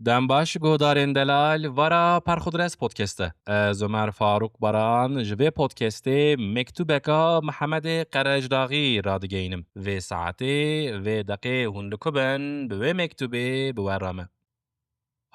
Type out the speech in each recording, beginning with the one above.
دنباش گودارین دلال ورا پرخودرس پودکسته. از عمر فاروق بران جوی پودکسته مکتوبکا محمد قرجداغی را دگینم. و ساعتی و دقیقه هندکوبن به مکتوبه بورامه.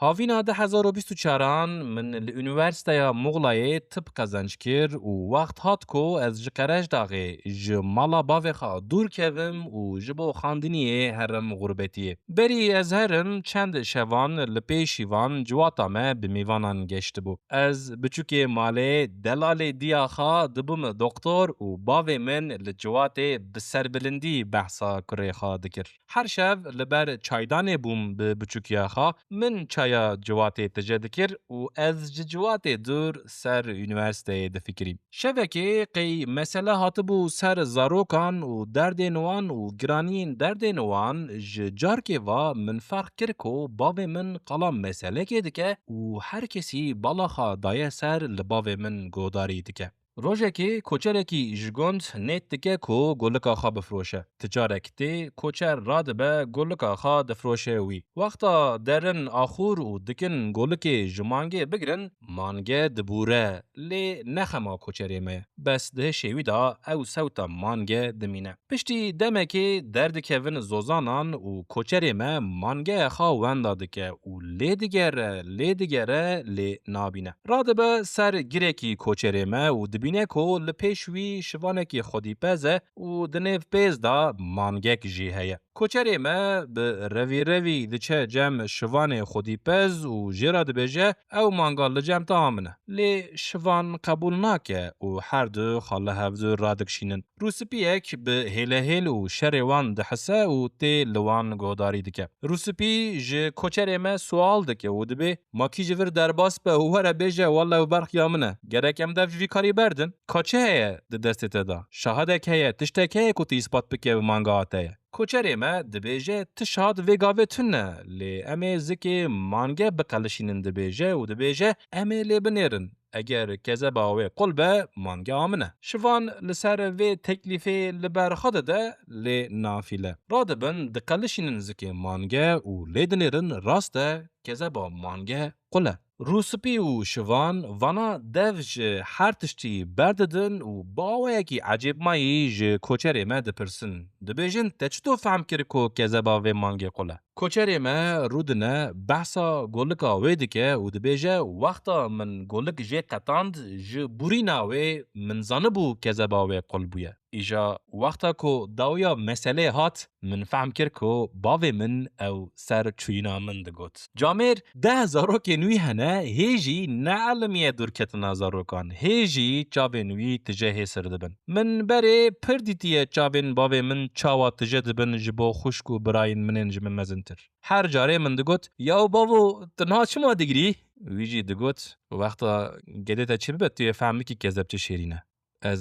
هاوینا 2024 من الانیورسیته مغلای طب قزنج کر و وقت هات کو از جقرش داغی جمالا باوخا دور کردم و جبو خاندنیه هرم غربتیه. بری از هرم چند شوان لپیشیوان جواتامه بمیوانان گشت بو. از بچوکی ماله دلال دیاخا دبم دکتر و باوی من لجوات بسر بلندی بحثا کریخا دکر. هر شب لبر چایدان بوم بچوکیاخا من چای جواتي تجدكر و از جواتي دور سر يونيورسيتي دفكري شبكي قي مسألة هاتبو سر زاروكان و دردين وان و گرانين دردين وان جاركي و من فرق كركو باوي من قلام مسألة كدكه و هر کسی بالاخا دايه سر لباوي من گوداري دكه روژکی کوچرکی جگوند نیت دکه کو گلکا خواب بفروشه. تجارتی کوچر راد به گلکا خواب دفروشه وی. وقتا درن آخور و دکن گلکی جمانگه بگرن مانگه دبوره لی نخما کوچری می. بس ده شوی دا او سوتا مانگه دمینه. پشتی دمه که درد کهون زوزانان و کوچری می مانگه خواه وندا دکه و لی دیگره لی نابینه. راد به سر گیرکی کوچری می و بینه کو لپیشوی شوانکی خودی پزه و دنیو پیز دا مانگک جی هیه. کوچری ما به روی دچه جمع شوان خودی پز و جرا دبیجه او مانگال لجمع تامنه. لی شوان قبول ناکه و هر دو خاله هفدو رادکشینن. روسپیک به هیل و شروان دحسه و تی لوان گوداری دکه. روسپی جه کوچری ما سوال دکه و دبی ماکی جور درباس به هوره بیجه والله و برخ یامنه. گرکم دف کاری بردن کاچه هیه ده دستت دا شهادک هیه تشتک هیه کتی اثبات بکه و مانگات هیه کوچری ما دبیجه تشهاد وگاوه تنه لی امی زکی مانگه بقلشینن دبیجه و دبیجه امی لی بنیرن اگر کذا باوی قلبه مانگه آمنه شوان لسر و تکلیفی لبر خود ده لی نافیله رادبن دقلشینن زکی مانگه و لی دنیرن راسته کذا با مانگه قله روسپی و شوان وانا دوج هر تشتی برددن و باوه کی عجیب مایی جه کوچری ما دپرسن دبیجن تچتو فهم کرکو کذا باوه مانگه قله کوچری ما رودنه بحثا گولکا ویدکه و دبیجه وقتا من گولک جه قطاند جه بوری ناوه من زانبو کذا باوه قل بویه ایجا وقتا کو داویا مسئله هات من فهم کرکو باوه من او سر چوینا من دگوت جامیر 10,000 که نوی هنه هیجی نعلمیه دور کتنا زاروکان هیجی چاوه نوی تجه سر دبن من بره پردیتیه چاوه باوه من چاوا تجه دبن جبو خوشکو براین منن جمن مزنتر هر جاره من دگوت یاو باوو تنها چما دگری؟ ویجی دگوت وقتا گده تا چی ببت توی فهمی که کذب چه شیرینه از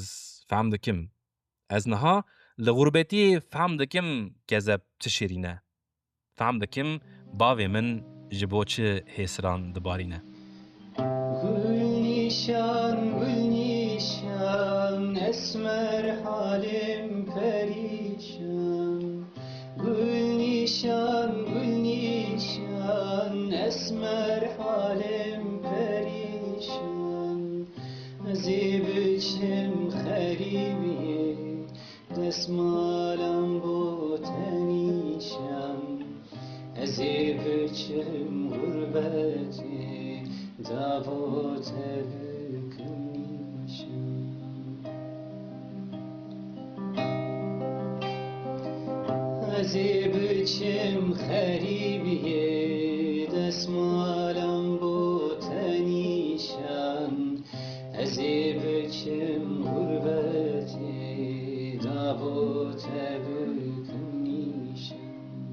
فهم دکم از نها لغربتی فهم دکم کذب چه شیرینه فهم دکم باوه من جبو چه حسران دبارینه گل اسمر حالم پریشان گل نیشان اسمر حالم پریشان زیبچم خریبیه دستمالم بوتنیشم زیبچم غربتی دعوت بکنیشم زیبچم خریبیه دستمالم بوتنیشم زیبچم غربتی دعوت بکنیشم